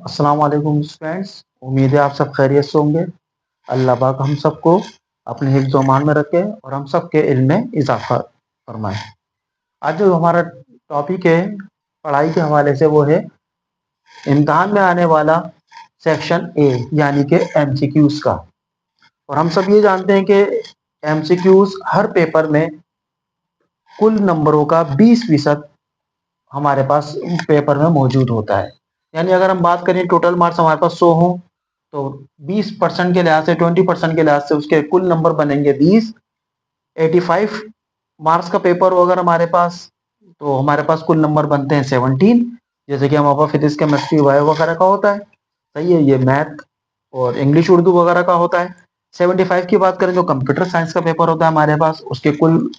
अस्सलाम वालेकुम फ्रेंड्स। उम्मीद है आप सब खैरियत से होंगे। अल्लाह पाक हम सबको अपने हिफ्ज़ व ईमान में रखे और हम सबके इल्म में इजाफा फरमाए। आज जो हमारा टॉपिक है पढ़ाई के हवाले से वो है इम्तिहान में आने वाला सेक्शन ए यानी कि एमसीक्यूज का। और हम सब ये जानते हैं कि एमसीक्यूज हर पेपर में कुल नंबरों का 20% हमारे पास पेपर में मौजूद होता है। यानी अगर हम बात करें टोटल मार्क्स हमारे पास 100 हो तो 20% के लिहाज से 20% के लिहाज से उसके कुल नंबर बनेंगे 20। 85 मार्क्स का पेपर हो अगर हमारे पास तो हमारे पास कुल नंबर बनते हैं 17। जैसे कि हमारे पास फिजिक्स केमिस्ट्री बायो वगैरह का होता है। सही है, ये मैथ और इंग्लिश उर्दू वगैरह का होता है। 75 की बात करें तो कंप्यूटर साइंस का पेपर होता है हमारे पास, उसके कुल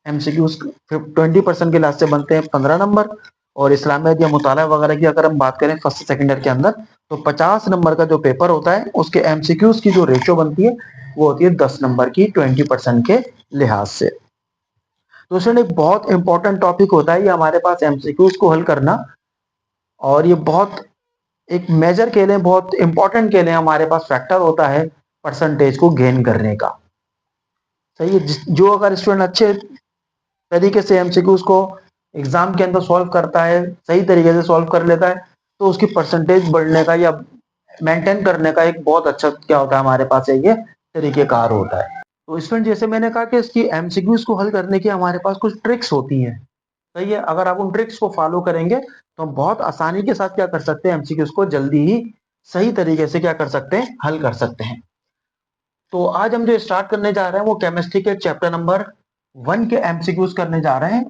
एमसीक्यूज 20% के लिहाज से बनते हैं 15 नंबर। और इस्लामियत या मुताला वगैरह की अगर हम बात करें फर्स्ट सेकेंड ईयर के अंदर तो 50 नंबर का जो पेपर होता है उसके एमसीक्यूज की जो रेशियो बनती है वो होती है 10 नंबर की 20% के लिहाज से। तो इसमें एक बहुत इंपॉर्टेंट टॉपिक होता है ये हमारे पास एमसीक्यूज को हल करना। और ये बहुत एक मेजर के लिए बहुत इंपॉर्टेंट के लिए हमारे पास फैक्टर होता है परसेंटेज को गेन करने का। सही है, जो अगर स्टूडेंट अच्छे तरीके से एमसीक्यूज को एग्जाम के अंदर सॉल्व करता है, सही तरीके से सॉल्व कर लेता है, तो उसकी परसेंटेज बढ़ने का या मेंटेन करने का एक बहुत अच्छा क्या होता है हमारे पास है ये तरीकेकार होता है। तो स्टूडेंट जैसे मैंने कहा कि इसकी एमसीक्यूज को हल करने की हमारे पास कुछ ट्रिक्स होती हैं। सही है, अगर आप उन ट्रिक्स को फॉलो करेंगे तो हम बहुत आसानी के साथ क्या कर सकते हैं एमसीक्यूज को जल्दी ही सही तरीके से क्या कर सकते हैं हल कर सकते हैं। तो आज हम जो स्टार्ट करने जा रहे हैं वो केमिस्ट्री के चैप्टर नंबर 1 के एमसीक्यूज करने जा रहे हैं।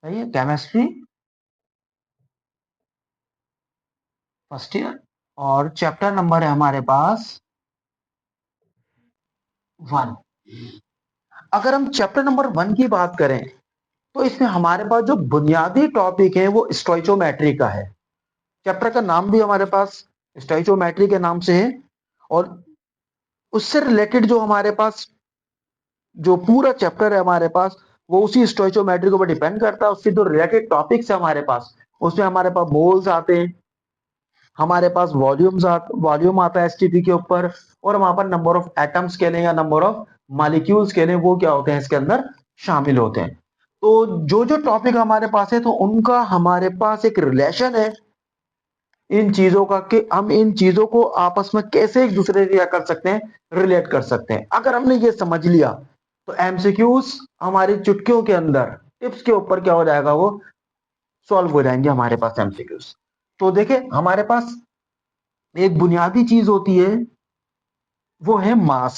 सही है, केमिस्ट्री फर्स्ट ईयर और चैप्टर नंबर है हमारे पास 1। अगर हम चैप्टर नंबर 1 की बात करें तो इसमें हमारे पास जो बुनियादी टॉपिक है वो स्टोइचोमेट्री का है। चैप्टर का नाम भी हमारे पास स्टोइचोमेट्री के नाम से है। और उससे रिलेटेड जो हमारे पास जो पूरा चैप्टर है हमारे पास वो उसी स्टोइचोमेट्री के ऊपर डिपेंड करता है। उसके जो रिलेटेड टॉपिक्स है हमारे पास उसमें हमारे पास मोल्स आते हैं, हमारे पास वॉल्यूम आता है एसटीपी के ऊपर, और वहां पर नंबर ऑफ एटम्स के लिए या नंबर ऑफ मॉलिक्यूल्स के लिए वो क्या होते हैं इसके अंदर शामिल होते हैं। तो जो जो टॉपिक हमारे पास है तो उनका हमारे पास एक रिलेशन है इन चीजों का कि हम इन चीजों को आपस में कैसे एक दूसरे से क्या कर सकते हैं रिलेट कर सकते हैं। अगर हमने ये समझ लिया तो एमसीक्यूज हमारी चुटकियों के अंदर टिप्स के ऊपर क्या हो जाएगा वो सॉल्व हो जाएंगे हमारे पास एमसीक्यूज। तो देखिए हमारे पास एक बुनियादी चीज होती है वो है मास।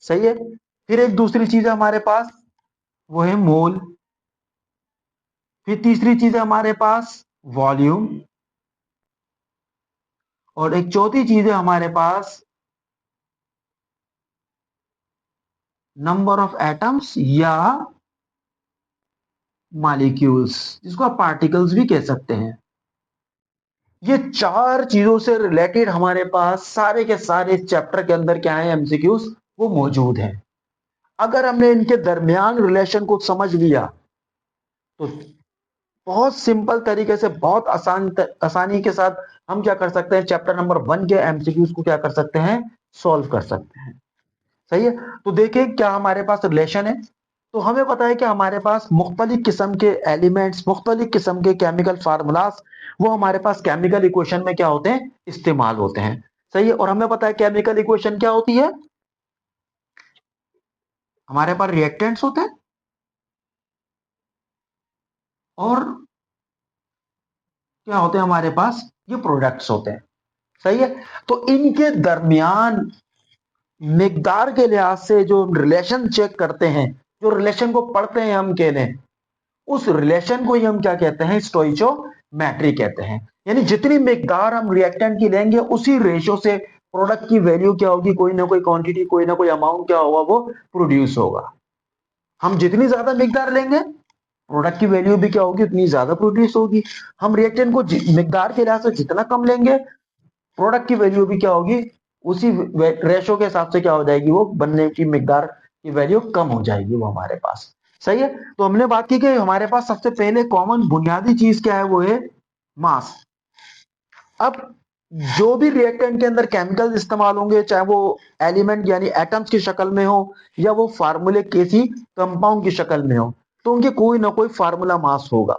सही है, फिर एक दूसरी चीज है हमारे पास वो है मोल, फिर तीसरी चीज है हमारे पास वॉल्यूम, और एक चौथी चीज है हमारे पास नंबर ऑफ एटम्स या मॉलिक्यूल्स, जिसको आप पार्टिकल्स भी कह सकते हैं। ये चार चीजों से रिलेटेड हमारे पास सारे के सारे चैप्टर के अंदर क्या है एमसीक्यूज वो मौजूद है। अगर हमने इनके दरमियान रिलेशन को समझ लिया तो बहुत सिंपल तरीके से बहुत आसानी के साथ हम क्या कर सकते हैं चैप्टर नंबर 1 के एमसीक्यूज को क्या कर सकते हैं सॉल्व कर सकते हैं। सही है, तो देखिए क्या हमारे पास रिलेशन है। तो हमें पता है कि हमारे पास मुख्तलिफ किस्म के एलिमेंट्स मुख्तलिफ किस्म के केमिकल फार्मूलाज वो हमारे पास केमिकल इक्वेशन में क्या होते हैं इस्तेमाल होते हैं। सही है, और हमें पता है केमिकल इक्वेशन क्या होती है, हमारे पास रिएक्टेंट्स होते हैं और क्या होते हैं हमारे पास ये प्रोडक्ट्स होते हैं। सही है, तो इनके दरमियान मिकदार के लिहाज से जो रिलेशन चेक करते हैं, जो रिलेशन को पढ़ते हैं हम कहने, उस रिलेशन को ही हम क्या कहते हैं स्टोइचोमेट्री कहते हैं। यानी जितनी मिकदार हम रिएक्टेंट की लेंगे उसी रेशो से प्रोडक्ट की वैल्यू क्या होगी, कोई ना कोई क्वांटिटी कोई ना कोई अमाउंट क्या होगा वो प्रोड्यूस होगा। हम जितनी ज्यादा मिकदार लेंगे प्रोडक्ट की वैल्यू भी क्या होगी उतनी ज्यादा प्रोड्यूस होगी। हम रिएक्टेंट को मिकदार के लिहाज से जितना कम लेंगे प्रोडक्ट की वैल्यू भी क्या होगी उसी रेशो के हिसाब से क्या हो जाएगी वो बनने की मिकदार की वैल्यू कम हो जाएगी वो हमारे पास। सही है, तो हमने बात की कि हमारे पास सबसे पहले कॉमन बुनियादी चीज क्या है वो है मास। अब जो भी रिएक्टेंट के अंदर केमिकल्स इस्तेमाल होंगे, चाहे वो एलिमेंट यानी एटम्स की शक्ल में हो या वो फार्मूले किसी कंपाउंड की शक्ल में हो, तो उनके कोई ना कोई फार्मूला मास होगा।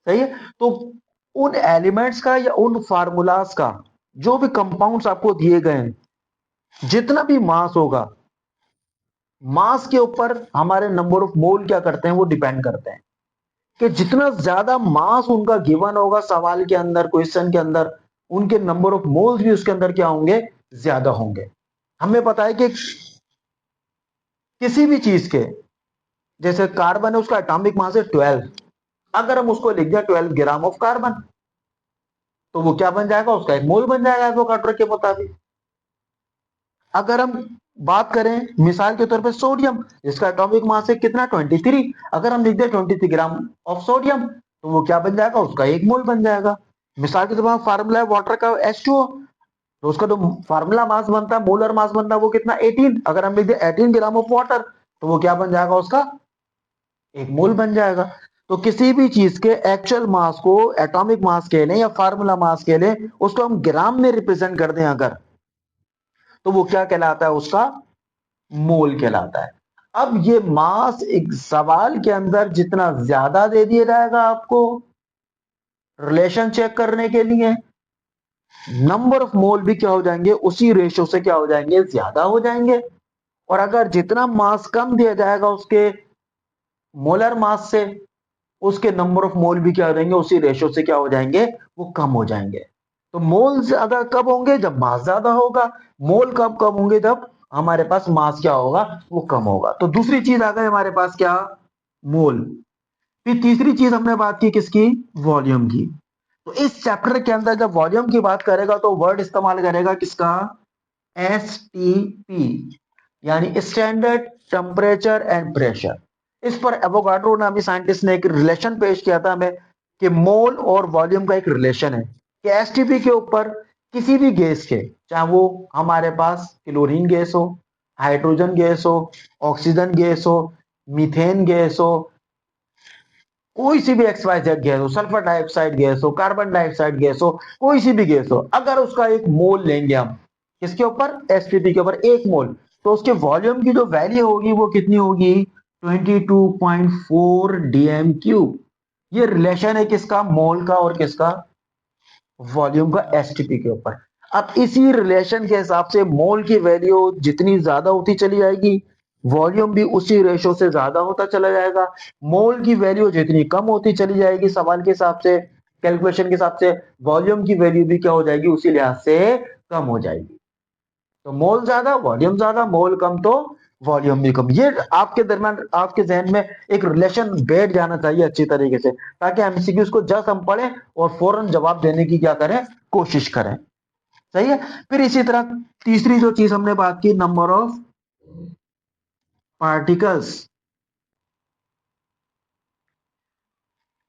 सही है। तो उन एलिमेंट्स का या उन फार्मूलाज का, जो भी कंपाउंड्स आपको दिए गए हैं, जितना भी मास होगा, मास के ऊपर हमारे नंबर ऑफ मोल क्या करते हैं, वो डिपेंड करते हैं कि जितना ज्यादा मास उनका गिवन होगा सवाल के अंदर, क्वेश्चन के अंदर, उनके नंबर ऑफ मोल्स भी उसके अंदर क्या होंगे, ज्यादा होंगे। हमें पता है कि किसी भी चीज के, जैसे कार्बन है उसका एटॉमिक मास है 12, अगर हम उसको लिख दिया 12 ग्राम ऑफ कार्बन, तो वो क्या बन जाएगा, उसका एक मोल बन जाएगा एवोगाड्रो के मुताबिक। अगर हम बात करें मिसाल के तौर पे सोडियम, जिसका एटॉमिक मास है कितना 23, अगर हम लिख दें 23 ग्राम ऑफ सोडियम, तो वो क्या बन जाएगा, उसका एक मोल बन जाएगा। मिसाल के तौर पर फार्मूला है वाटर का H2O, तो उसका जो फार्मूला मास बनता है, मोलर मास बनता है, वो कितना 18, अगर हम लिख दें 18 ग्राम ऑफ वाटर, तो वो क्या बन जाएगा, उसका एक मोल बन जाएगा। तो किसी भी चीज के एक्चुअल मास को एटॉमिक मास कह लें या फार्मूला मास कह लें, उसको हम ग्राम में रिप्रेजेंट कर दें अगर, तो वो क्या कहलाता है, उसका मोल कहलाता है। अब ये मास एक सवाल के अंदर जितना ज्यादा दे दिया जाएगा आपको रिलेशन चेक करने के लिए, नंबर ऑफ मोल भी क्या हो जाएंगे, उसी रेशो से क्या हो जाएंगे, ज्यादा हो जाएंगे। और अगर जितना मास कम दिया जाएगा उसके मोलर मास से, उसके नंबर ऑफ मोल भी क्या हो जाएंगे, उसी रेशो से क्या हो जाएंगे, वो कम हो जाएंगे। तो मोल ज्यादा कब होंगे, जब मास ज्यादा होगा। मोल कब कम होंगे, जब हमारे पास मास क्या होगा, वो कम होगा। तो दूसरी चीज आ गई हमारे पास क्या, मोल। फिर तीसरी चीज हमने बात की किसकी, वॉल्यूम की। तो इस चैप्टर के अंदर जब वॉल्यूम की बात करेगा तो वर्ड इस्तेमाल करेगा किसका, STP, यानी स्टैंडर्ड टेम्परेचर एंड प्रेशर। इस पर एवोगाड्रो नामी साइंटिस्ट ने एक रिलेशन पेश किया था हमें कि मोल और वॉल्यूम का एक रिलेशन है कि एसटीपी के ऊपर किसी भी गैस के, चाहे वो हमारे पास क्लोरीन गैस हो, हाइड्रोजन गैस हो, ऑक्सीजन गैस हो, मीथेन गैस हो, कोई सी भी एक्स वाई जेड गैस हो, सल्फर डाइऑक्साइड गैस हो, कार्बन डाइऑक्साइड गैस हो, कोई सी भी गैस हो, अगर उसका एक मोल लेंगे हम किसके ऊपर, एसटीपी के ऊपर एक मोल, तो उसके वॉल्यूम की जो वैल्यू होगी वो कितनी होगी, 22.4 डीएम क्यूब। ये रिलेशन है किसका, मोल का और किसका, वॉल्यूम का एसटीपी के ऊपर। अब इसी रिलेशन के हिसाब से मोल की वैल्यू जितनी ज्यादा होती चली जाएगी, वॉल्यूम भी उसी रेशो से ज्यादा होता चला जाएगा। मोल की वैल्यू जितनी कम होती चली जाएगी सवाल के हिसाब से, कैलकुलेशन के हिसाब से, वॉल्यूम की वैल्यू भी क्या हो जाएगी, उसी लिहाज से कम हो जाएगी। तो मोल ज्यादा वॉल्यूम ज्यादा, मोल कम तो वॉल्यूम भी कम। ये आपके दरम्यान, आपके जहन में एक रिलेशन बैठ जाना चाहिए अच्छी तरीके से, ताकि एमसीक्यूज को जस्ट हम पढ़ें और फौरन जवाब देने की क्या करें, कोशिश करें। सही है। फिर इसी तरह तीसरी जो चीज हमने बात की, number of particles.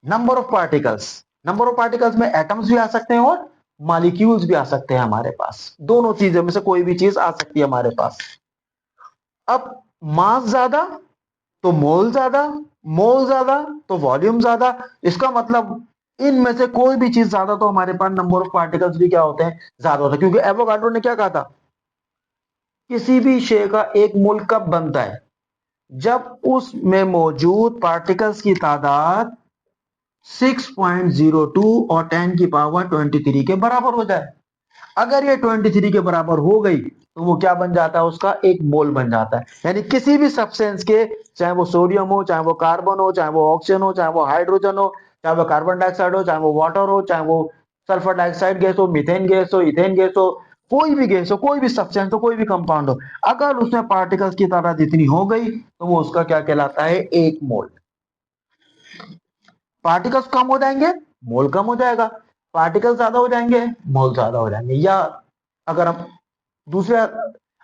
Number of particles, number of particles में एटम्स भी आ सकते हैं और मॉलिक्यूल्स भी आ सकते हैं हमारे पास, दोनों चीजों में से कोई भी चीज आ सकती है हमारे पास। अब मास ज्यादा तो मोल ज्यादा, मोल ज्यादा तो वॉल्यूम ज्यादा। इसका मतलब इनमें से कोई भी चीज ज्यादा तो हमारे पास नंबर ऑफ पार्टिकल्स भी क्या होते हैं, ज्यादा होते हैं। क्योंकि एवोगाड्रो ने क्या कहा था, किसी भी शे का एक मोल कब बनता है, जब उसमें मौजूद पार्टिकल्स की तादाद 6.02 और 10 की पावर 23 के बराबर हो जाए। अगर ये 23 के बराबर हो गई तो वो क्या बन जाता है, उसका एक मोल बन जाता है। यानी किसी भी सब्सटेंस के, चाहे वो सोडियम हो, चाहे वो कार्बन हो, चाहे वो ऑक्सीजन हो, चाहे वो हाइड्रोजन हो, चाहे वो कार्बन डाइऑक्साइड हो, चाहे वो वाटर हो, चाहे वो सल्फर डाइऑक्साइड गैस हो, मीथेन गैस हो, इथेन गैस हो, कोई भी गैस हो, कोई भी सब्सटेंस हो, कोई भी कंपाउंड हो, अगर उसमें पार्टिकल्स की तादाद इतनी हो गई तो वो उसका क्या कहलाता है, एक मोल। पार्टिकल्स कम हो जाएंगे, मोल कम हो जाएगा। पार्टिकल ज्यादा हो जाएंगे, मोल ज्यादा हो जाएंगे। या अगर हम दूसरे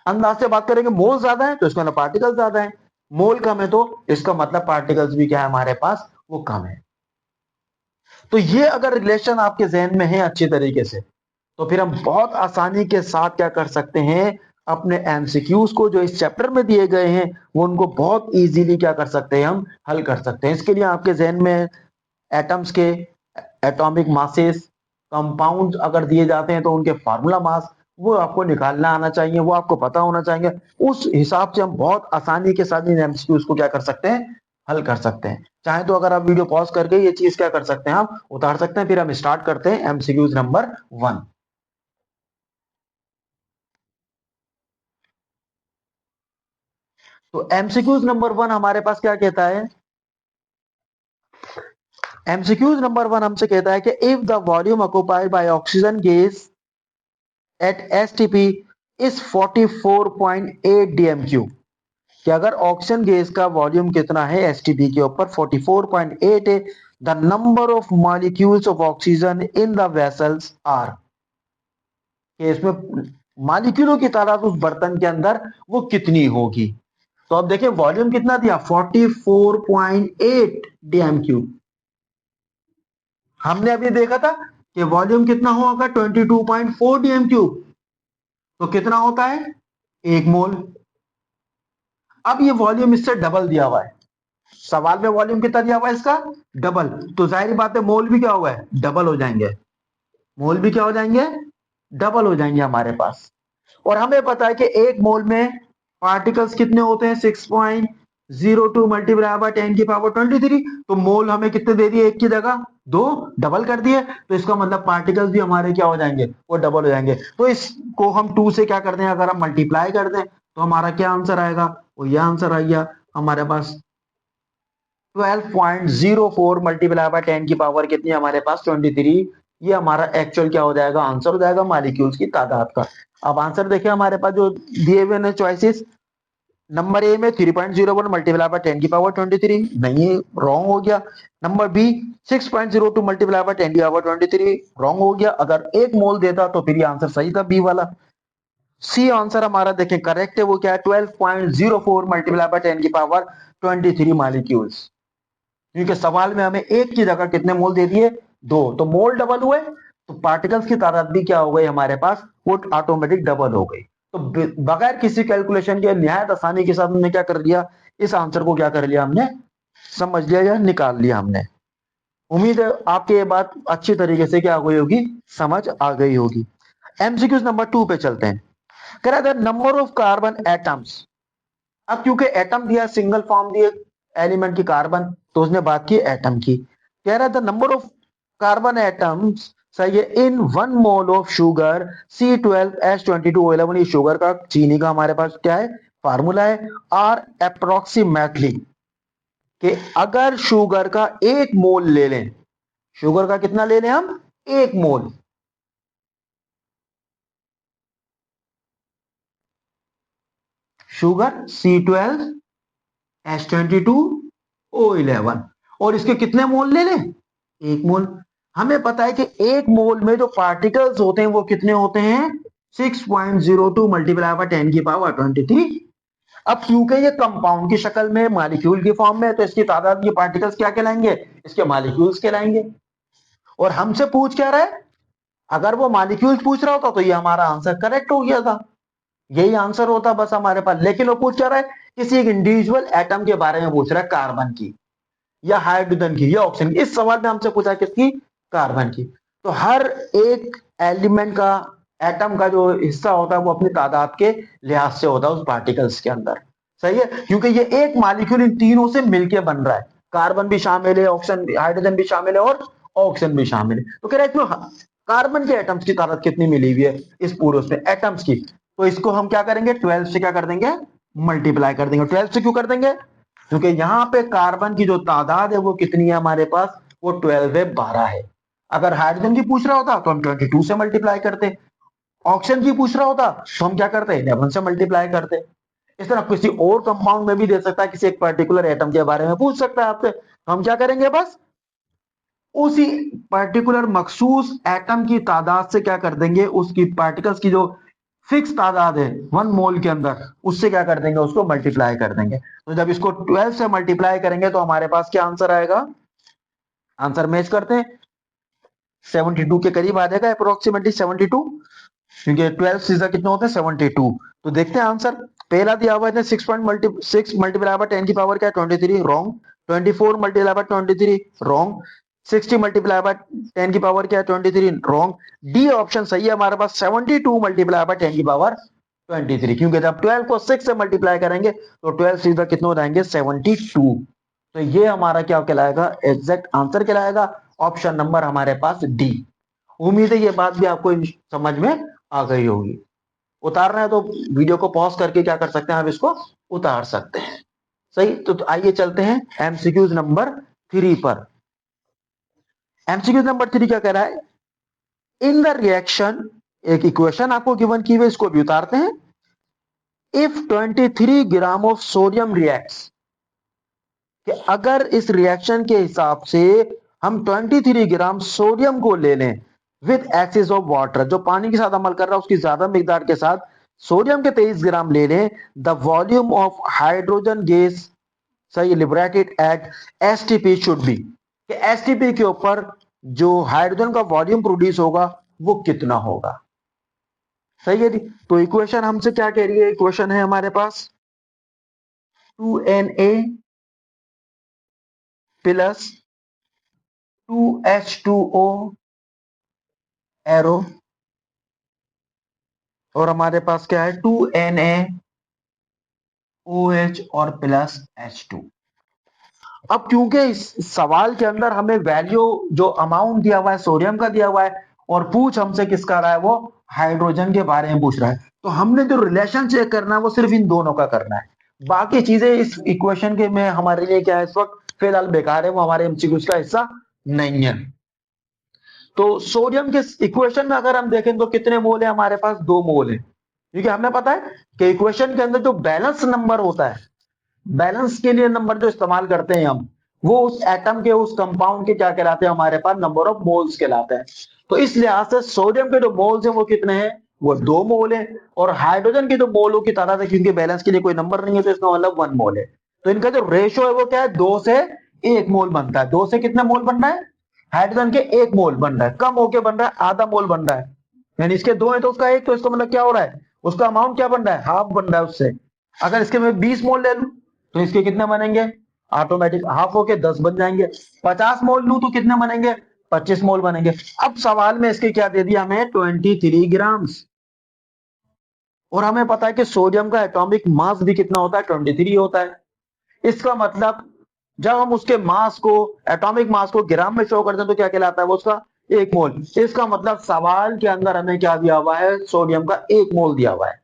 अंदाज से बात करेंगे, मोल ज्यादा है तो इसका मतलब पार्टिकल ज्यादा है, मोल कम है तो इसका मतलब पार्टिकल्स भी क्या है हमारे पास, वो कम है। तो ये अगर रिलेशन आपके जहन में है अच्छी तरीके से, तो फिर हम बहुत आसानी के साथ क्या कर सकते हैं, अपने एमसीक्यूज को जो इस चैप्टर में दिए गए हैं वो उनको बहुत इजीली क्या कर सकते हैं, हम हल कर सकते हैं। इसके लिए आपके जहन में एटम्स के एटॉमिक मासेस, कंपाउंड अगर दिए जाते हैं तो उनके फार्मूला मास वो आपको निकालना आना चाहिए, वो आपको पता होना चाहिए। उस हिसाब से हम बहुत आसानी के साथ इन एमसीक्यूज को क्या कर सकते हैं, हल कर सकते हैं। चाहे तो अगर आप वीडियो पॉज करके ये चीज क्या कर सकते हैं, आप उतार सकते हैं। फिर हम स्टार्ट करते हैं एमसीक्यूज नंबर 1। तो एमसीक्यूज नंबर 1 हमारे पास क्या कहता है, एमसीक्यूज नंबर 1 हमसे कहता है कि if the volume occupied by oxygen gas at STP is 44.8 डीएमक्यू, कि अगर ऑक्सीजन गैस का वॉल्यूम कितना है एसटीपी के ऊपर 44.8 है, the number of molecules of oxygen in the vessels are, कि इसमें मॉलिक्यूलों की तादाद उस बर्तन के अंदर वो कितनी होगी। तो अब देखिए वॉल्यूम कितना दिया 44.8 डीएमक्यू। हमने अभी देखा था कि वॉल्यूम कितना होगा 22.4 डीएमक्यू, तो कितना होता है 1 मोल। अब ये वॉल्यूम इससे डबल दिया हुआ है, सवाल में वॉल्यूम कितना दिया हुआ है इसका डबल, तो जाहिर बात है मोल भी क्या हुआ है डबल हो जाएंगे, मोल भी क्या हो जाएंगे डबल हो जाएंगे हमारे पास। और हमें पता है कि 1 मोल में पार्टिकल्स कितने होते हैं 6.02 मल्टीप्लाई बाय 10⁻23। तो मोल हमें कितने दे दिए एक की जगह 2, डबल कर दिए, तो इसका मतलब पार्टिकल्स भी हमारे क्या हो जाएंगे वो डबल हो जाएंगे। तो इसको हम 2 से क्या कर दें, अगर हम मल्टीप्लाई कर दें तो हमारा क्या आंसर आएगा, वो ये आंसर आ गया हमारे पास 12.04 मल्टीप्लाई बाय 10 कितनी हमारे पास 23। ये हमारा एक्चुअल क्या हो जाएगा आंसर हो जाएगा मॉलिक्यूल्स की तादाद का। अब आंसर देखिए हमारे पास जो दिए हुए हैं चॉइसेस, नंबर ए में 3.01 मल्टीप्लाई बाय 10⁻23 नहीं, रॉन्ग हो गया। Number B 6.02 multiply by 10⁻23 wrong हो गया। अगर 1 मोल देता तो फिर ये आंसर सही था बी वाला। सी आंसर हमारा देखें करेक्ट है, वो क्या है 12.04 मल्टीप्लाई बाय 10⁻23 मॉलिक्यूल्स, क्योंकि सवाल में हमें एक की जगह कितने मोल दे दिए 2, तो मोल डबल हुए तो पार्टिकल्स की तादाद भी क्या हो गई हमारे पास वो ऑटोमेटिक डबल हो गई। तो बगैर किसी कैलकुलेशन के निहायत आसानी के साथ हमने क्या कर लिया, इस आंसर को क्या कर लिया हमने समझ लिया या निकाल लिया हमने। उम्मीद है आपके ये बात अच्छी तरीके से क्या हो गई होगी, समझ आ गई होगी। एमसीक्यूज नंबर 2 पे चलते हैं। कह रहा था नंबर ऑफ कार्बन एटम्स। अब क्योंकि एटम दिया सिंगल फॉर्म दिए एलिमेंट की कार्बन, तो उसने बात की एटम की। कह रहा था नंबर ऑफ कार्बन एटम्स सही है इन 1 मोल ऑफ शुगर C12H22O11, ये शुगर का चीनी का हमारे पास क्या है फार्मूला है। आर अप्रोक्सीमेटली, कि अगर शुगर का 1 मोल ले लें, शुगर का कितना ले लें हम 1 मोल, शुगर C12H22O11, और इसके कितने मोल ले लें 1 मोल। हमें पता है कि 1 मोल में जो पार्टिकल्स होते हैं वो कितने होते हैं 6.02 मल्टीप्लाई बाय 10⁻23। अब क्योंकि ये कंपाउंड की शक्ल में मॉलिक्यूल की फॉर्म में है, तो इसकी तादाद ये पार्टिकल्स क्या कहलाएंगे इसके मॉलिक्यूल्स कहलाएंगे। और हमसे पूछ क्या रहा है, अगर वो मॉलिक्यूल्स पूछ रहा होता तो ये हमारा आंसर करेक्ट हो गया था, यही आंसर होता बस हमारे पास। लेकिन वो पूछ क्या रहा है किसी एक इंडिविजुअल एटम के बारे में पूछ रहा है, कार्बन की या हाइड्रोजन की या ऑक्सीजन की। इस सवाल में हमसे पूछा किसकी कार्बन की। तो हर एक एलिमेंट का एटम का जो हिस्सा होता है वो अपनी तादाद के लिहाज से होता है उस पार्टिकल्स के अंदर, सही है, क्योंकि ये एक मॉलिक्यूल इन तीनों से मिलकर बन रहा है, कार्बन भी शामिल है, ऑक्सीजन हाइड्रोजन भी शामिल है और ऑक्सीजन भी शामिल है। तो कह रहे हैं कार्बन के एटम्स की तादाद कितनी मिली हुई है इस पूरे उसमें एटम्स की, तो इसको हम क्या करेंगे 12 से क्या कर देंगे मल्टीप्लाई कर देंगे। 12 से क्यों कर देंगे, क्योंकि यहां पे कार्बन की जो तादाद है वो कितनी है हमारे पास वो 12 है 12 है। अगर हाइड्रोजन की पूछ रहा होता तो हम 22 से मल्टीप्लाई करते, ऑक्सीजन की पूछ रहा होता तो हम क्या करते 11 से मल्टीप्लाई करते। इस तरह किसी और कंपाउंड में भी दे सकता है, किसी एक पर्टिकुलर एटम के बारे में पूछ सकता है आपसे, तो हम क्या करेंगे बस उसी पर्टिकुलर मखसूस एटम की तादाद से क्या कर देंगे, उसकी पार्टिकल्स की जो फिक्स तादाद है 1 मोल के अंदर उससे क्या कर देंगे उसको मल्टीप्लाई कर देंगे। तो जब इसको 12 से मल्टीप्लाई करेंगे तो हमारे पास क्या आंसर आएगा, आंसर मैच करते हैं 72 के करीब आ जाएगा अप्रोक्सीमेटली 72, क्योंकि 12 सीजा कितने होते हैं 72। तो देखते हैं आंसर, पहला दिया हुआ है 6 मल्टीप्लाई बाय 10 की पावर क्या है 23 wrong, 24 multiply by 23 wrong, 60 multiply by 10 की पावर क्या है 23, रॉन्ग। डी ऑप्शन सही है हमारे पास, 72 मल्टीप्लाई बाय 10 की पावर 23, क्योंकि जब 12 को 6 से मल्टीप्लाई करेंगे तो 12 सीधा कितने हो जाएंगे 72। तो ये हमारा क्या कहलाएगा, एग्जैक्ट आंसर कहलाएगा, ऑप्शन नंबर हमारे पास डी। उम्मीद है ये बात भी आपको समझ में आ गई होगी। उतारना है तो वीडियो को पॉज करके क्या कर सकते हैं, आप इसको उतार सकते हैं। सही, तो आइए चलते हैं एमसीक्यूज नंबर 3 पर। एमसीक्यूज नंबर 3 क्या कह रहा है, इन द रिएक्शन, एक इक्वेशन आपको गिवन की हुई, इसको भी उतारते हैं। If 23 gram of sodium reacts, कि अगर इस रिएक्शन के हिसाब से हम 23 ग्राम सोडियम को ले लें विद एक्सेस ऑफ वाटर, जो पानी के साथ अमल कर रहा है उसकी ज्यादा मिकदार के साथ सोडियम के 23 ग्राम ले लें, the volume of hydrogen gas, सही, liberated at STP should be, कि एसटीपी के ऊपर जो हाइड्रोजन का वॉल्यूम प्रोड्यूस होगा वो कितना होगा। सही है जी। तो इक्वेशन हमसे क्या कह रही है, इक्वेशन है हमारे पास 2Na प्लस 2H2O एरो, और हमारे पास क्या है 2NaOH और प्लस H2। अब क्योंकि इस सवाल के अंदर हमें वैल्यू, जो अमाउंट दिया हुआ है सोडियम का दिया हुआ है, और पूछ हमसे किसका रहा है, वो हाइड्रोजन के बारे में पूछ रहा है, तो हमने जो रिलेशन चेक करना है वो सिर्फ इन दोनों का करना है। बाकी चीजें इस इक्वेशन के में हमारे लिए क्या है, इस वक्त फिलहाल बेकार है, वो हमारे एमसीक्यूज का हिस्सा नहीं है। तो सोडियम के इक्वेशन में अगर हम देखें तो कितने मोल है हमारे पास, 2 मोल है, क्योंकि हमें पता है कि इक्वेशन के अंदर जो बैलेंस नंबर होता है, बैलेंस के लिए नंबर जो इस्तेमाल करते हैं हम, वो उस एटम के, उस कंपाउंड के क्या कहलाते हैं, हमारे पास नंबर ऑफ मोल्स कहलाते हैं। तो इस लिहाज से सोडियम के जो मोल्स हैं वो कितने हैं, वो 2 मोल है, और हाइड्रोजन की जो मोलों की तादाद है, क्योंकि बैलेंस के लिए कोई नंबर नहीं है तो इसका मतलब 1 मोल है। तो इनका जो रेशियो है वो क्या है, 2 से 1 मोल बनता है। 2 से कितने मोल बन रहा है, हाइड्रोजन के 1 मोल बन रहा है, कम होके बन रहा है, आधा मोल बन रहा है, यानी इसके 2 है तो उसका 1, तो इसका मतलब क्या हो रहा है, उसका अमाउंट क्या बन रहा है, हाफ बन रहा है उससे। अगर इसके मैं 20 मोल ले लूं तो इसके कितने बनेंगे, ऑटोमेटिक हाफ होके 10 बन जाएंगे। 50 मोल लूं तो कितने बनेंगे, 25 मोल बनेंगे। अब सवाल में इसके क्या दे दिया हमें, 23 ग्राम्स, और हमें पता है कि सोडियम का एटॉमिक मास भी कितना होता है, 23 होता है। इसका मतलब जब हम उसके मास को, एटॉमिक मास को ग्राम में शो करते हैं तो क्या कहलाता है वो, उसका 1 मोल। इसका मतलब सवाल के अंदर हमें क्या दिया हुआ है, सोडियम का 1 मोल दिया हुआ है।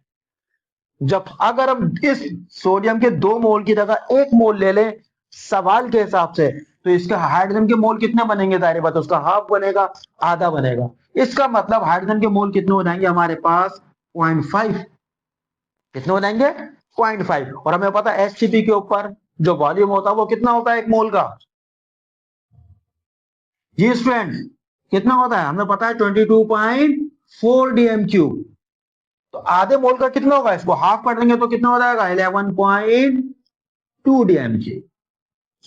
जब अगर हम इस सोडियम के 2 मोल की जगह 1 मोल ले लें सवाल के हिसाब से, तो इसके हाइड्रोजन के मोल कितने बनेंगे, दायरे बात उसका हाफ बनेगा, आधा बनेगा। इसका मतलब हाइड्रोजन के मोल कितने हो जाएंगे हमारे पास, 0.5। कितने हो जाएंगे, 0.5। और हमें पता है एसटीपी के ऊपर जो वॉल्यूम होता है वो कितना होता है 1 मोल का, जी स्टूडेंट, कितना होता है हमें पता है 22.4 डीएम क्यूब। तो आधे मोल का कितना होगा, इसको हाफ कर देंगे तो कितना हो जाएगा 11.2 डीएम क्यूब।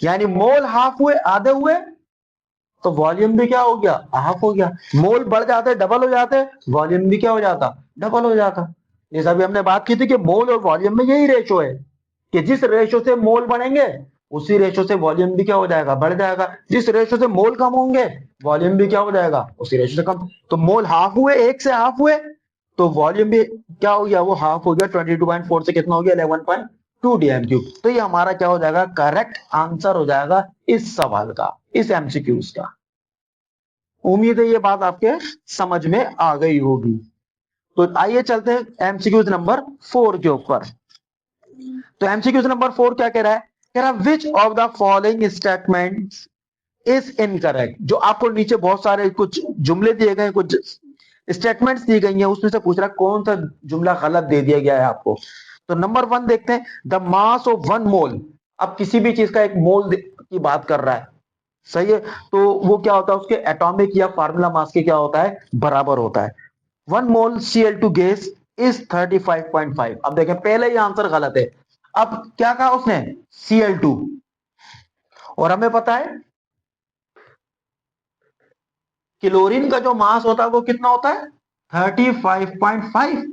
यानी मोल हाफ हुए, आधे हुए, तो वॉल्यूम भी क्या हो गया, हाफ हो गया। मोल बढ़ जाते, डबल हो जाते, वॉल्यूम भी क्या हो जाता, डबल हो जाता। ये सभी हमने बात की थी कि मोल और वॉल्यूम में यही रेशो है, कि जिस रेशो से मोल बढ़ेंगे उसी रेशो से वॉल्यूम भी क्या हो जाएगा, बढ़ जाएगा। जिस रेशो से मोल कम होंगे वॉल्यूम भी क्या हो जाएगा, उसी रेशो से कम। तो मोल हाफ हुए, 1 से हाफ हुए, तो वॉल्यूम भी क्या हो गया, वो हाफ हो गया, 22.4 से कितना हो गया 11.2 डीएम क्यूब। तो ये हमारा क्या हो जाएगा, करेक्ट आंसर हो जाएगा इस सवाल का, इस एमसीक्यूज का। उम्मीद है ये बात आपके समझ में आ गई होगी। तो आइए चलते हैं एमसीक्यूज नंबर 4 के ऊपर। तो एमसीक्यूज नंबर 4 क्या कह रहा है, कह रहा विच of the following statements is incorrect. जो आपको नीचे बहुत सारे कुछ जुमले दिए गए, कुछ स्टेटमेंट्स दी गई हैं, उसमें से पूछ रहा है कौन सा जुमला गलत दे दिया गया है आपको। तो नंबर 1 देखते हैं, द मास ऑफ 1 मोल। अब किसी भी चीज का एक मोल की बात कर रहा है, सही है, तो वो क्या होता है, उसके एटॉमिक या फार्मूला मास के क्या होता है, बराबर होता है। 1 मोल Cl2 गैस इज 35.5। अब देखें पहले ही आंसर गलत है। अब क्या कहा उसने, Cl2, और हमें पता है क्लोरीन का जो मास होता है वो कितना होता है 35.5।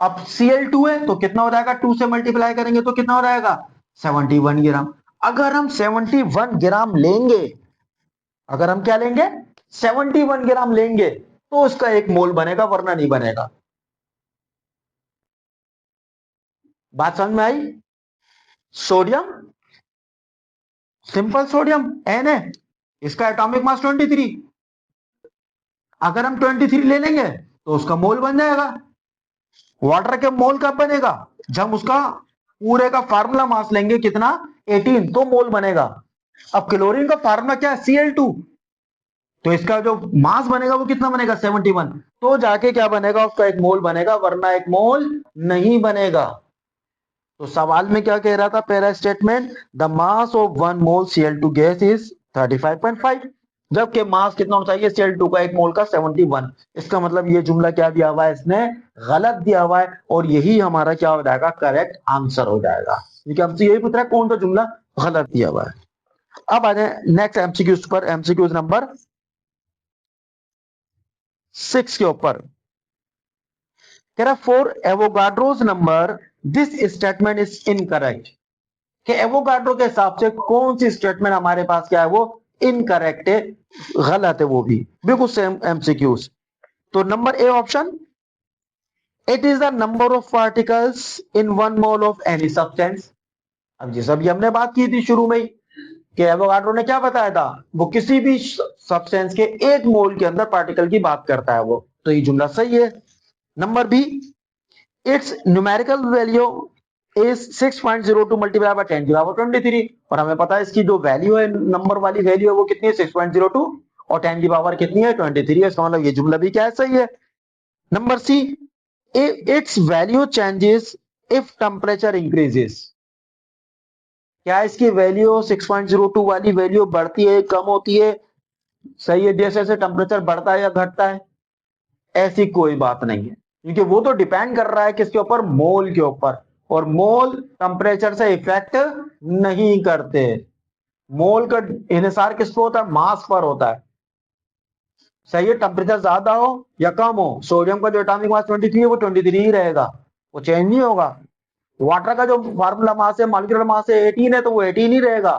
अब Cl2 है तो कितना हो जाएगा, 2 से मल्टीप्लाई करेंगे तो कितना हो जाएगा 71 ग्राम। अगर हम 71 ग्राम लेंगे अगर हम क्या लेंगे 71 ग्राम लेंगे तो उसका एक मोल बनेगा, वरना नहीं बनेगा। बात समझ में आई? सोडियम, सिंपल सोडियम एन है, इसका एटॉमिक मास 23। अगर हम 23 ले लेंगे तो उसका मोल बन जाएगा। वाटर के मोल कब बनेगा? जब उसका पूरे का फार्मूला मास लेंगे कितना 18 तो मोल बनेगा। अब क्लोरीन का फार्मूला क्या है Cl2, तो इसका जो मास बनेगा वो कितना बनेगा 71, तो जाके क्या बनेगा उसका एक मोल बनेगा, वरना एक मोल नहीं बनेगा। तो सवाल में क्या कह रहा था पहला statement, the mass of 1 mole Cl2 gas is 35.5, जबकि मास कितना होना चाहिए Cl2 का एक मोल का 71। इसका मतलब ये जुमला क्या दिया हुआ है इसने, गलत दिया हुआ है, और यही हमारा क्या हो जाएगा करेक्ट आंसर हो जाएगा, क्योंकि हमसे यही पूछ रहा है कौन सा जुमला गलत दिया हुआ है। अब आ जाए नेक्स्ट एमसीक्यूज पर, एमसीक्यूज नंबर 6 के ऊपर। कह रहा for Avogadro's number this statement is incorrect, कि एवोगाड्रो के हिसाब से कौन सी स्टेटमेंट हमारे पास क्या है वो इनकरेक्ट है, गलत है, वो भी बिल्कुल सेम एमसीक्यूज। तो number A option, it is the number of particles in 1 mole of any substance. अब जैसे अभी हमने बात की थी शुरू में ही कि एवोगाड्रो ने क्या बताया था, वो किसी भी सब्सटेंस के 1 मोल के अंदर पार्टिकल की बात करता है वो, तो ये जुमला सही है। Number B, its numerical value is 6.02 multiply by 10⁻23, और हमें पता है इसकी जो वैल्यू है नंबर वाली वैल्यू है वो कितनी है 6.02, और 10 की पावर कितनी है 23 है, इसका मतलब ये जुमला भी क्या है सही है। Number C, its value changes if temperature increases, क्या इसकी वैल्यू 6.02 वाली वैल्यू बढ़ती है कम होती है, सही है, जैसे जैसे टेम्परेचर बढ़ता है या घटता है? ऐसी कोई बात नहीं है, क्योंकि वो तो डिपेंड कर रहा है किसके ऊपर, मोल के ऊपर, और मोल टेम्परेचर से इफेक्ट नहीं करते। मोल का इन्हिसार किस पर होता है, मास पर होता है, सही है, टेम्परेचर ज्यादा हो या कम हो, सोडियम का जो एटॉमिक मास 23 है वो 23 ही रहेगा, वो चेंज नहीं होगा। वाटर का जो फार्मूला मास है, मॉलिक्यूलर मास है 18 है, तो वो 18 ही रहेगा,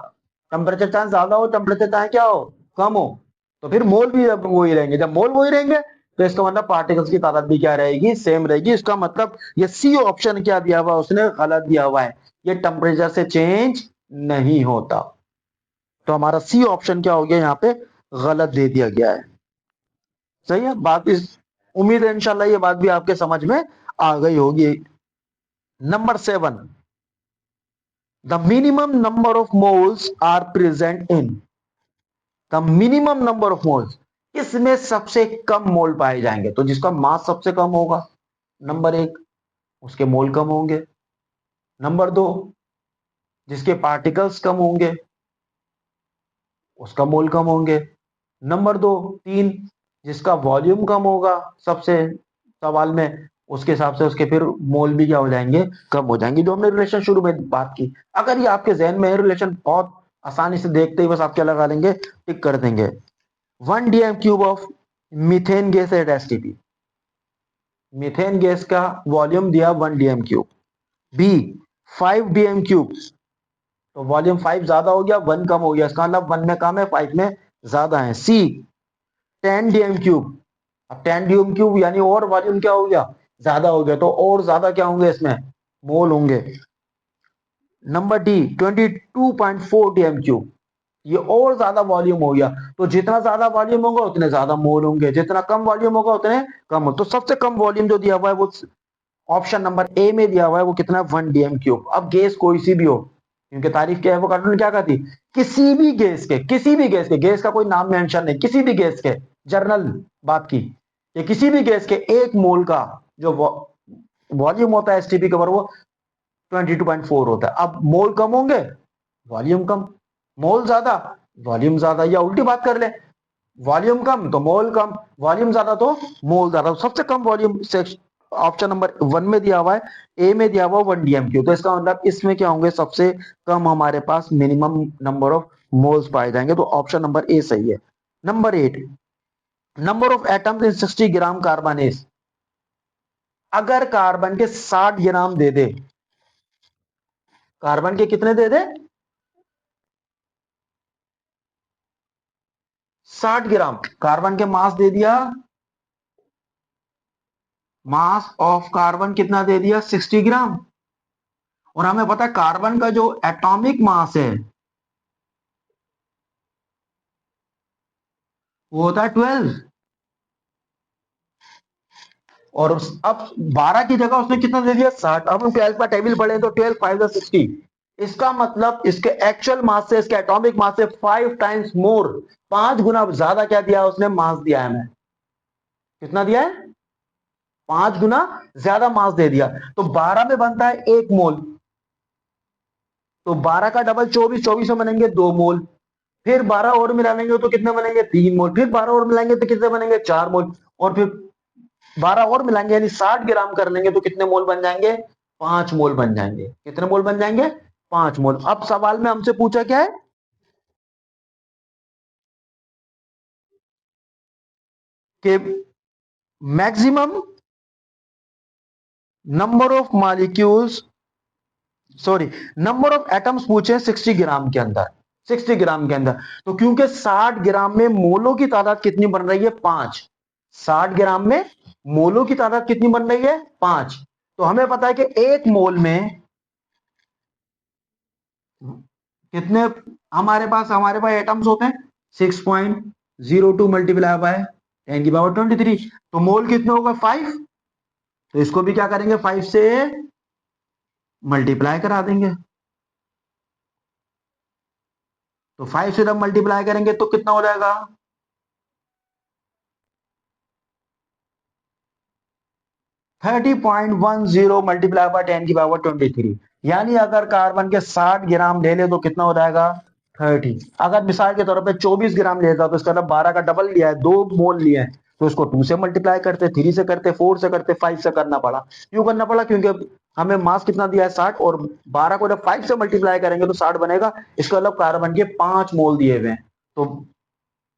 टेम्परेचर चाहे ज्यादा हो टेम्परेचर चाहे क्या हो कम हो, तो फिर मोल भी वही रहेंगे, जब मोल वही रहेंगे तो इसका मतलब पार्टिकल्स की तादाद भी क्या रहेगी, सेम रहेगी। इसका मतलब ये सी ऑप्शन क्या दिया हुआ उसने गलत दिया हुआ है, ये टेम्परेचर से चेंज नहीं होता, तो हमारा सी ऑप्शन क्या हो गया यहाँ पे गलत दे दिया गया है। सही है बात, इस उम्मीद है इंशाल्लाह ये बात भी आपके समझ में आ गई होगी। Number 7, the minimum number of moles are present in, the minimum number of moles, इसमें सबसे कम मोल पाए जाएंगे, तो जिसका मास सबसे कम होगा नंबर 1 उसके मोल कम होंगे। नंबर 2, जिसके पार्टिकल्स कम होंगे उसका मोल कम होंगे। नंबर 2 3, जिसका वॉल्यूम कम होगा सबसे सवाल में, उसके हिसाब से उसके फिर मोल भी क्या हो जाएंगे, कम हो जाएंगे, जो हमने रिलेशन शुरू में बात की। अगर ये आपके जहन में है रिलेशन, बहुत आसानी से देखते ही बस आप क्या लगा लेंगे, टिक कर देंगे। 1 dm³ of methane gas at STP, methane gas का वॉल्यूम दिया 1 dm³। बी 5 dm³, तो वॉल्यूम 5 ज्यादा हो गया 1 कम हो गया, इसका मतलब 1 में कम है 5 में ज्यादा है। सी 10 dm³, अब 10 dm³ यानी और वॉल्यूम क्या हो गया ज्यादा हो गया, तो और ज्यादा क्या होंगे इसमें मोल होंगे। नंबर डी 22.4 dm³, ये और ज्यादा वॉल्यूम हो गया, तो जितना ज्यादा वॉल्यूम होगा उतने ज्यादा मोल होंगे, जितना कम वॉल्यूम होगा उतने कम हो, तो सबसे कम वॉल्यूम जो दिया हुआ है वो ऑप्शन नंबर ए में दिया हुआ है, वो कितना है 1 dm³। अब गैस कोई सी भी हो, क्योंकि तारीफ क्या है वो कार्टून ने क्या कहती, किसी भी गैस के, किसी भी गैस के, गैस का कोई नाम मेंशन नहीं, किसी भी गैस के, जर्नल बात की, ये किसी भी गैस के 1 मोल का जो वॉल्यूम होता है एसटीपी के ऊपर वो 22.4 होता है। अब मोल कम होंगे वॉल्यूम कम, मोल ज्यादा वॉल्यूम ज्यादा, या उल्टी बात कर ले, वॉल्यूम कम तो मोल कम, वॉल्यूम ज्यादा तो मोल ज्यादा, तो सबसे कम वॉल्यूम से ऑप्शन नंबर 1 में दिया हुआ है, ए में दिया हुआ 1 dm³, तो इसका मतलब इसमें क्या होंगे सबसे कम हमारे पास मिनिमम नंबर ऑफ मोल्स पाए जाएंगे, तो ऑप्शन नंबर ए सही है। Number 8, number of atoms in 60 gram carbon is, अगर कार्बन के 60 ग्राम दे दे, कार्बन के कितने दे दे 60 ग्राम कार्बन के मास दे दिया, मास ऑफ कार्बन कितना दे दिया 60 ग्राम। और हमें पता है कार्बन का जो एटॉमिक मास है वो होता है 12। और अब 12 की जगह उसने कितना दे दिया 60। अब हम 12 का टेबल पढ़े तो 12 5 60। इसका मतलब इसके एक्चुअल मास से इसके एटॉमिक मास से 5 टाइम्स मोर, 5 गुना ज्यादा क्या दिया है उसने, मास दिया है हमें। कितना दिया है, 5 गुना ज्यादा मास दे दिया। तो 12 में बनता है 1 मोल, तो 12 का डबल 24, 24 में बनेंगे 2 मोल। फिर 12 और मिला लेंगे तो कितने बनेंगे 3 मोल। फिर 12 और मिलाएंगे तो कितने बनेंगे 4 मोल। और फिर 12 और मिलाएंगे यानी 60 ग्राम कर लेंगे तो कितने मोल बन जाएंगे, 5 मोल बन जाएंगे। कितने मोल बन जाएंगे, 5 मोल। अब सवाल में हमसे पूछा क्या है कि maximum number of molecules, sorry, number of atoms पूछे 60 ग्राम के अंदर, 60 ग्राम के अंदर। तो क्योंकि 60 ग्राम में मोलों की तादाद कितनी बन रही है, 5। 60 ग्राम में मोलों की तादाद कितनी बन रही है, 5। तो हमें पता है कि एक मोल में कितने हमारे पास एटम्स होते हैं, 6.02 मल्टीप्लाई बाय 10⁻23। तो मोल कितने होगा 5। तो इसको भी क्या करेंगे 5 से मल्टीप्लाई करा देंगे। तो 5 से जब मल्टीप्लाई करेंगे तो कितना हो जाएगा, 30.10 मल्टीप्लाई बाय 10⁻23। यानी अगर कार्बन के 60 ग्राम ले ले तो कितना हो जाएगा 30। अगर मिसाल के तौर पे 24 ग्राम लेता तो इसका मतलब 12 का डबल लिया है, 2 मोल लिया है। तो इसको 2 से मल्टीप्लाई करते, 3 से करते, 4 से करते, 5 से करना पड़ा। क्यों करना पड़ा, क्योंकि हमें मास कितना दिया है 60, और 12 को जब 5 से मल्टीप्लाई करेंगे तो 60 बनेगा। इसका मतलब कार्बन के 5 मोल दिए हुए हैं। तो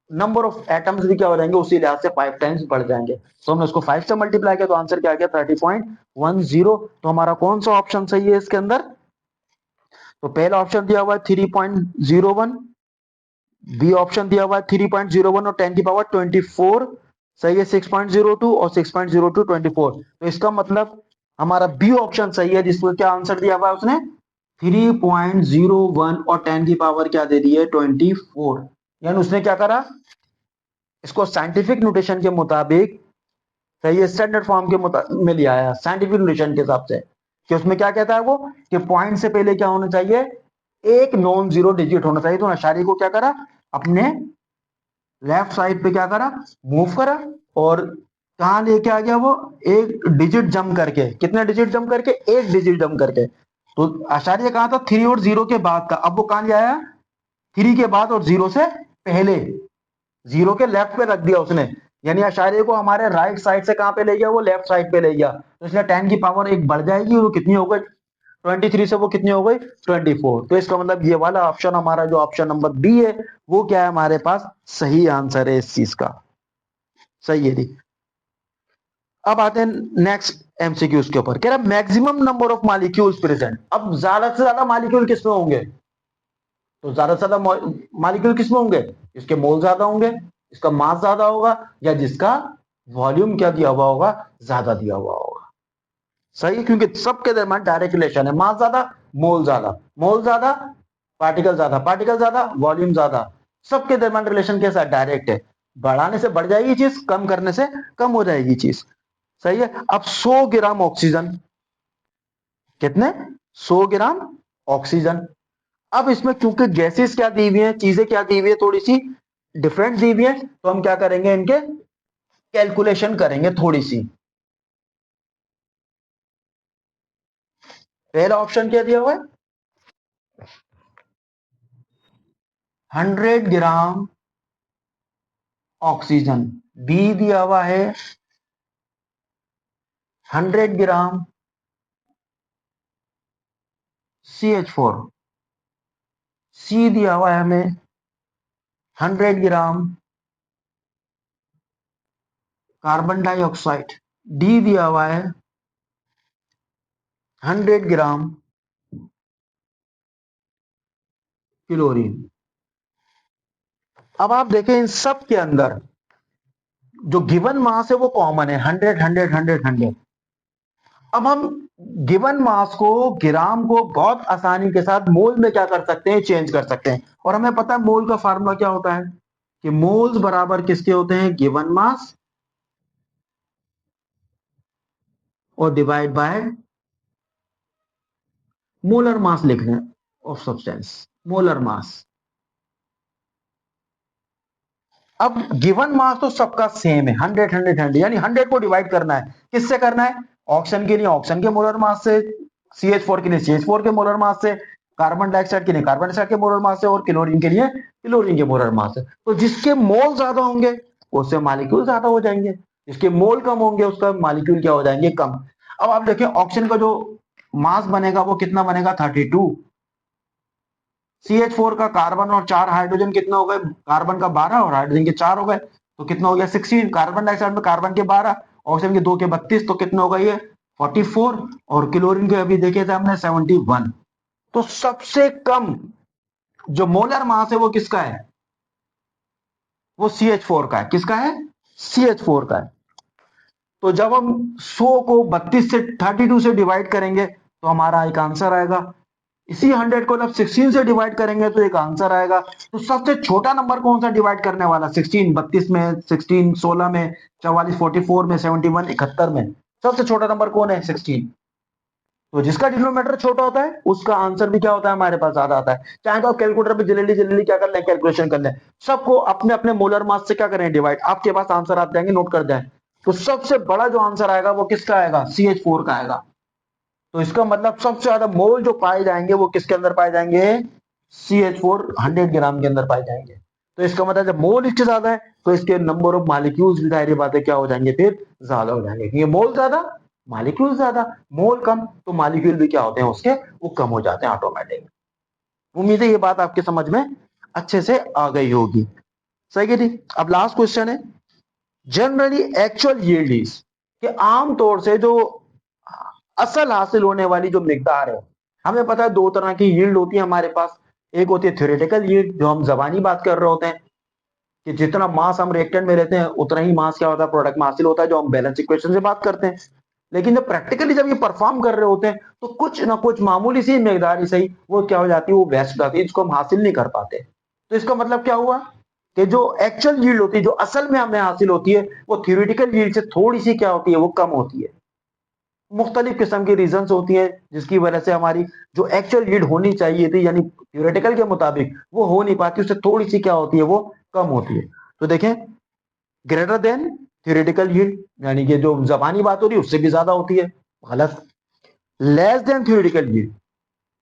नंबर ऑफ एटम्स भी क्या हो जाएंगे उसी लिहाज से 5 टाइम्स बढ़ जाएंगे। तो हमने उसको 5 से मल्टीप्लाई किया तो आंसर क्या आ गया 30.10। तो हमारा कौन सा ऑप्शन सही है इसके अंदर, तो पहला ऑप्शन दिया हुआ है 3.01, बी ऑप्शन दिया हुआ है 3.01 और 10⁻24 सही है, 6.02 और 6.02 24। तो इसका मतलब हमारा बी ऑप्शन सही है, जिसको क्या आंसर दिया हुआ है उसने 3.01 और 10 की पावर क्या दे दी है 24। यानी उसने क्या करा, इसको साइंटिफिक नोटेशन के मुताबिक सही है, स्टैंडर्ड फॉर्म के में लिया है साइंटिफिक नोटेशन के हिसाब से। कि उसमें क्या कहता है वो, कि पॉइंट से पहले क्या होना चाहिए, एक नॉन जीरो डिजिट होना चाहिए। तो आशारी को क्या करा, अपने लेफ्ट साइड पे क्या करा, मूव करा, और कहा लेके आ गया वो, एक डिजिट जम करके। कितने डिजिट जम करके, एक डिजिट जम करके। तो आचार्य कहा था 3 और 0 के बाद का, अब वो कहां ले आया 3 के बाद और 0 से पहले, 0 के लेफ्ट पे रख दिया उसने। यानी आशार्य को हमारे राइट साइड से कहां पे ले गया, वो लेफ्ट साइड पे ले गया। तो इसलिए 10 की पावर एक बढ़ जाएगी, वो कितनी हो गई 23 से वो कितनी हो गई 24। तो इसका मतलब ये वाला ऑप्शन हमारा जो ऑप्शन नंबर बी है वो क्या है हमारे पास सही आंसर है इस चीज का। सही है जी। अब आते हैं नेक्स्ट एमसीक्यूज के ऊपर, कह रहा maximum number of molecules present. अब ज्यादा से ज्यादा मॉलिक्यूल किसमें होंगे, तो ज्यादा से ज्यादा मॉलिक्यूल किसमें होंगे, इसके मोल ज्यादा होंगे, इसका मास ज्यादा होगा, या जिसका वॉल्यूम क्या दिया हुआ होगा, ज्यादा दिया हुआ होगा। सही है, क्योंकि सबके दरमियान डायरेक्ट रिलेशन है, मास ज्यादा मोल ज्यादा, मोल ज्यादा पार्टिकल ज्यादा, पार्टिकल ज्यादा वॉल्यूम ज्यादा। सबके दरमियान रिलेशन कैसा डायरेक्ट है। बढ़ाने से बढ़ जाएगी चीज, कम करने से कम हो जाएगी चीज। सही है। अब 100 ग्राम ऑक्सीजन, कितने 100 ग्राम ऑक्सीजन। अब इसमें क्योंकि गैसेस क्या दी हुई है, चीजें क्या दी हुई है, थोड़ी सी डिफरेंट दी हुई है, तो हम क्या करेंगे इनके कैलकुलेशन करेंगे थोड़ी सी। पहला ऑप्शन क्या दिया हुआ है 100 ग्राम ऑक्सीजन, बी दिया हुआ है 100 ग्राम CH4, सी दिया हुआ है हमें 100 ग्राम कार्बन डाइऑक्साइड, डी दिया हुआ है 100 ग्राम क्लोरीन। अब आप देखें इन सब के अंदर जो गिवन मास है वो कॉमन है, 100 100 100 100। अब हम गिवन मास को, ग्राम को बहुत आसानी के साथ मोल में क्या कर सकते हैं, चेंज कर सकते हैं। और हमें पता है मोल का फार्मूला क्या होता है, कि मोल्स बराबर किसके होते हैं, गिवन मास और डिवाइड बाय मोलर मास लिखना है ऑफ सब्सटेंस, मोलर मास। अब गिवन मास तो सबका सेम है, 100 100 100, यानी 100 को डिवाइड करना है, किससे करना है, ऑक्सीजन के लिए ऑक्सीजन के मोलर मास से, CH4 के लिए CH4 के मोलर मास से, कार्बन डाइऑक्साइड के लिए कार्बन डाइऑक्साइड के मोलर मास से, और क्लोरीन के लिए क्लोरीन के मोलर मास से। तो जिसके मोल ज्यादा होंगे उससे मालिक्यूल ज्यादा हो जाएंगे, जिसके मोल कम होंगे उसका मालिक्यूल क्या हो जाएंगे, कम। अब आप देखें ऑक्सीजन का जो मास बनेगा वो कितना बनेगा, 32। CH4 का कार्बन और 4 हाइड्रोजन कितना हो गए, कार्बन का 12 और हाइड्रोजन के 4 हो गए, तो कितना हो गया 16। कार्बन डाइऑक्साइड में कार्बन के 12, ऑक्सीजन के 2 के 32, तो कितना होगा ये 44। और क्लोरीन के अभी देखे थे हमने 71। तो सबसे कम जो मोलर मास है वो किसका है, वो CH4 का है। किसका है, CH4 का है। तो जब हम 100 को 32 से 32 से डिवाइड करेंगे तो हमारा एक आंसर आएगा, इसी 100 को जब 16 से डिवाइड करेंगे तो एक आंसर आएगा। तो सबसे छोटा नंबर कौन सा डिवाइड करने वाला, 16, 32 में, 16 16 में, 44 44 में, 71 71 में, सबसे छोटा नंबर कौन है, 16। तो जिसका डिनोमिनेटर छोटा होता है उसका आंसर भी क्या होता है, हमारे पास ज्यादा आता है। चाहे तो आप कैलकुलेटर पे जल्दी जल्दी क्या कर लें, कैलकुलेशन कर लें, सबको अपने अपने मोलर मास से क्या करें, डिवाइड, आपके पास आंसर आ जाएंगे, नोट कर दें। तो सबसे बड़ा जो आंसर आएगा वो किसका आएगा, CH4 का आएगा। तो इसका मतलब सबसे ज्यादा मोल जो पाए जाएंगे वो किसके अंदर पाए जाएंगे, CH4 100 ग्राम के अंदर पाए जाएंगे। तो इसका मतलब जब मोल इसके ज्यादा है तो इसके नंबर ऑफ मालिक्यूल्स भी जाहिर बात है क्या हो जाएंगे, फिर ज्यादा हो जाएंगे, क्योंकि मोल ज्यादा मालिक्यूल ज्यादा, मोल कम तो मालिक्यूल भी क्या होते हैं उसके, वो कम हो जाते हैं ऑटोमेटिक। उम्मीद है ये बात आपके समझ में अच्छे से आ गई होगी। सही है जी। अब लास्ट क्वेश्चन है, जनरली एक्चुअल यील्ड इज, कि आमतौर से जो असल हासिल होने वाली जो मिकदार है, हमें पता है दो तरह की यील्ड होती है हमारे पास। एक होती है थ्योरेटिकल यील्ड, जो हम जबानी बात कर रहे होते हैं, कि जितना मास हम रिएक्टेंट में रहते हैं उतना ही मास क्या होता है, प्रोडक्ट में हासिल होता है, जो हम बैलेंस इक्वेशन से बात करते हैं। लेकिन जब प्रैक्टिकली जब ये परफॉर्म कर रहे होते हैं तो कुछ ना कुछ मामूली सी मिकदार ही सही वो क्या हो जाती है, वो वेस्ट हो जाती है, इसको हम हासिल नहीं कर पाते। तो इसका मतलब क्या हुआ, कि जो एक्चुअल यील्ड होती है, जो असल में हमें हासिल होती है, वो थ्योरेटिकल यील्ड से थोड़ी सी क्या होती है, वो कम होती है। मुख्तलिफ किस्म की रीजंस होती है जिसकी वजह से हमारी जो एक्चुअल यील्ड होनी चाहिए थी, यानी थ्योरेटिकल के मुताबिक वो हो नहीं पाती, उससे थोड़ी सी क्या होती है, वो कम होती है। तो देखें, ग्रेटर देन थ्योरेटिकल यील्ड, यानी कि जो जबानी बात हो रही है उससे भी ज्यादा होती है, गलत। लेस देन थ्योरेटिकल यील्ड,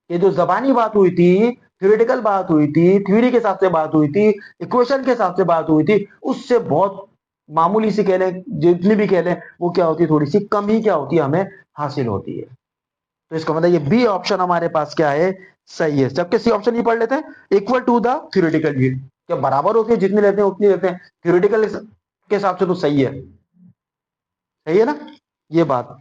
ये जो जबानी बात हुई थी, थ्योरेटिकल बात हुई थी, थ्योरी के हिसाब से बात हुई थी, इक्वेशन के हिसाब से बात हुई थी, उससे बहुत मामूली सी कह लें, जितनी भी कह लें, वो क्या होती है, थोड़ी सी कम ही क्या होती है, हमें हासिल होती है। तो इसका मतलब ये बी ऑप्शन हमारे पास क्या है, सही है। जबकि सी ऑप्शन ही पढ़ लेते हैं, equal to the theoretical yield, क्या बराबर होती है, जितनी लेते हैं उतनी लेते हैं, थ्योरेटिकल के हिसाब से तो सही है, सही है ना ये बात।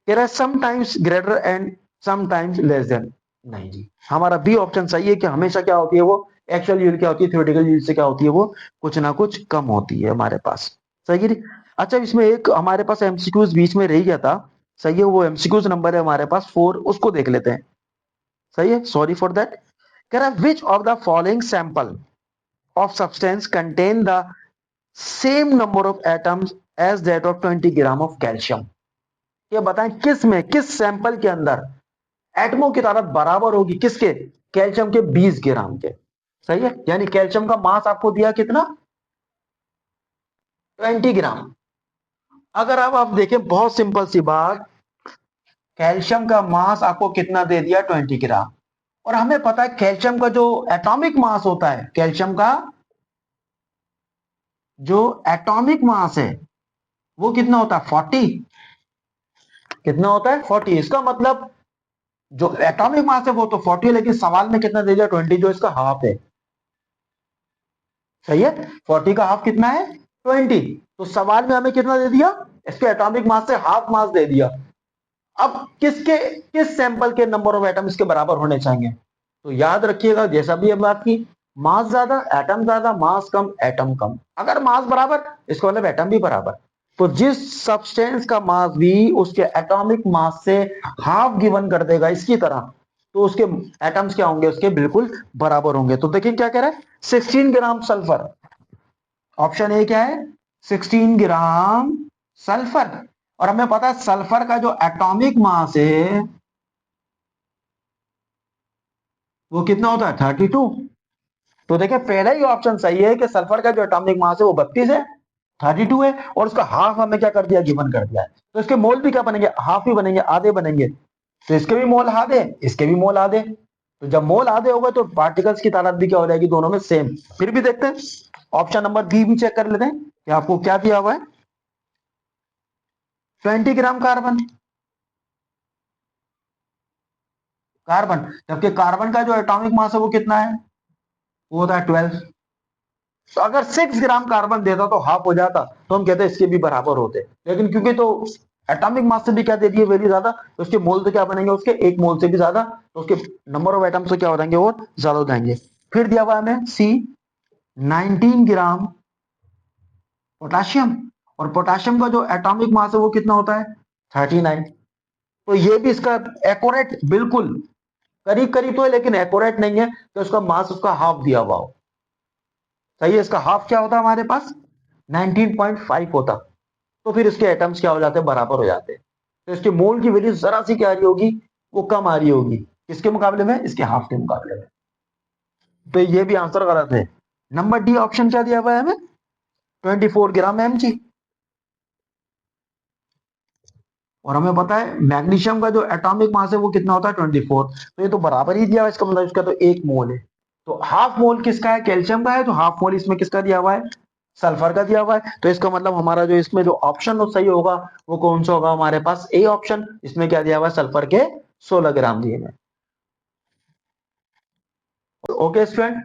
कह रहा है sometimes greater and sometimes less than, नहीं जी, हमारा बी ऑप्शन सही है, कि हमेशा क्या होती है, वो एक्चुअल यील्ड क्या होती है, थ्योरेटिकल यील्ड से क्या होती है, वो कुछ ना कुछ कम होती है हमारे पास। सही है जी। अच्छा, इसमें एक हमारे पास एमसीक्यूज बीच में रह गया था, सही है, वो एमसीक्यूज नंबर है हमारे पास 4, उसको देख लेते हैं। सही है, सॉरी फॉर दैट। कह रहा है which of the following sample of substance contain the same number of atoms as that of 20 gram of calcium. ये बताएं किस में, किस सैंपल के अंदर एटमों की तादाद बराबर होगी, किसके, कैल्शियम के 20 ग्राम के। सही है, यानी कैल्शियम का मास आपको दिया कितना, 20 ग्राम। अगर अब आप देखें, बहुत सिंपल सी बात, कैल्शियम का मास आपको कितना दे दिया, 20 ग्राम। और हमें पता है कैल्शियम का जो एटॉमिक मास होता है, कैल्शियम का जो एटॉमिक मास है वो कितना होता है, 40। कितना होता है, 40। इसका मतलब जो एटॉमिक मास है वो तो 40 है, लेकिन सवाल में कितना दे दिया, 20, जो इसका हाफ है। सही है, 40 का हाफ कितना है, 20। तो सवाल में हमें कितना दे दिया, इसके एटॉमिक मास से हाफ मास दे दिया। अब किस सैंपल के नंबर ऑफ एटम इसके बराबर होने चाहिए, तो याद रखिएगा जैसा भी हम बात की, मास ज्यादा एटम ज्यादा, मास कम एटम कम। अगर मास बराबर, इसका मतलब एटम भी बराबर। तो जिस सब्सटेंस का मास भी उसके एटॉमिक मास से हाफ गिवन कर देगा इसकी तरह, तो उसके एटम्स क्या होंगे, उसके बिल्कुल बराबर होंगे। तो देखिए क्या कह रहा है, 16 ग्राम सल्फर। ऑप्शन ए क्या है, 16 ग्राम सल्फर। और हमें पता है सल्फर का जो एटॉमिक मास है वो कितना होता है, 32। तो देखिए पहला ही ऑप्शन सही है कि सल्फर का जो एटॉमिक मास है वो 32 है, 32 है, और उसका हाफ हमें क्या कर दिया, गिवन कर दिया है। तो इसके मोल भी क्या बनेंगे, हाफ ही बनेंगे, आधे बनेंगे। तो इसके भी मोल आधे, इसके भी मोल आधे। तो जब मोल आधे होगा तो पार्टिकल्स की तादाद भी क्या हो जाएगी, दोनों में सेम। फिर भी देखते हैं, ऑप्शन नंबर बी भी चेक कर लेते हैं कि आपको क्या दिया हुआ है। 20 ग्राम कार्बन, कार्बन, जबकि कार्बन का जो एटॉमिक मास है वो कितना है, वो होता है 12। तो अगर 6 ग्राम कार्बन देता तो हाफ हो जाता, तो हम कहते हैं इसके भी बराबर होते। लेकिन क्योंकि तो एटॉमिक मास से भी क्या दे दिए, वेरी ज्यादा, तो उसके मोल तो क्या बनेंगे, उसके एक मोल से भी ज्यादा, तो उसके नंबर ऑफ एटम्स तो क्या हो जाएंगे, वो ज्यादा हो जाएंगे। फिर दिया हुआ हमें सी, 19 ग्राम पोटाशियम। और पोटाशियम का जो एटॉमिक मास है वो कितना होता है, 39। तो ये भी इसका एक्यूरेट, बिल्कुल करीब करीब तो है लेकिन एक्यूरेट नहीं है, तो उसका मास उसका हाफ दिया हुआ हो। सही है, इसका हाफ क्या होता है हमारे पास, 19.5 होता। तो फिर इसके एटम्स क्या हो जाते हैं, बराबर हो जाते हैं। तो इसके मोल की वैल्यू जरा सी क्या आ रही होगी, वो कम आ रही होगी, किसके मुकाबले में, इसके हाफ के मुकाबले में। तो ये भी आंसर गलत है। नंबर डी ऑप्शन क्या दिया हुआ है हमें, 24 ग्राम mg। और हमें पता है मैग्नीशियम का जो एटॉमिक मास है वो कितना होता है, 24। तो ये तो बराबर ही दिया हुआ है, इसका मतलब इसका तो एक मोल है। तो हाफ मोल किसका है, कैल्शियम का है, तो हाफ मोल इसमें किसका दिया हुआ है, सल्फर का दिया हुआ है। तो इसका मतलब हमारा जो इसमें जो ऑप्शन हो सही होगा वो कौन सा होगा, हमारे पास ए ऑप्शन। इसमें क्या दिया हुआ है, सल्फर के 16 ग्राम दिए हुए। ओके स्टूडेंट,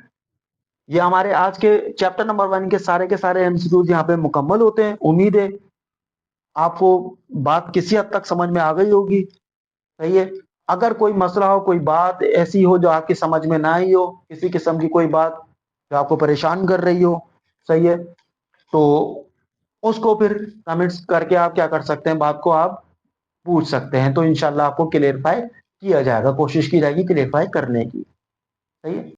ये हमारे आज के चैप्टर नंबर 1 के सारे एमसीक्यूज यहाँ पे मुकम्मल होते हैं। उम्मीद है आपको बात किसी हद तक समझ में आ गई होगी। सही है, अगर कोई मसला हो, कोई बात ऐसी हो जो आपकी समझ में ना आई हो, किसी किस्म की कोई बात जो आपको परेशान कर रही हो, सही है, तो उसको फिर कमेंट्स करके आप क्या कर सकते हैं, बात को आप पूछ सकते हैं। तो इंशाल्लाह आपको क्लियरफाई किया जाएगा, कोशिश की जाएगी क्लियरफाई करने की। सही है।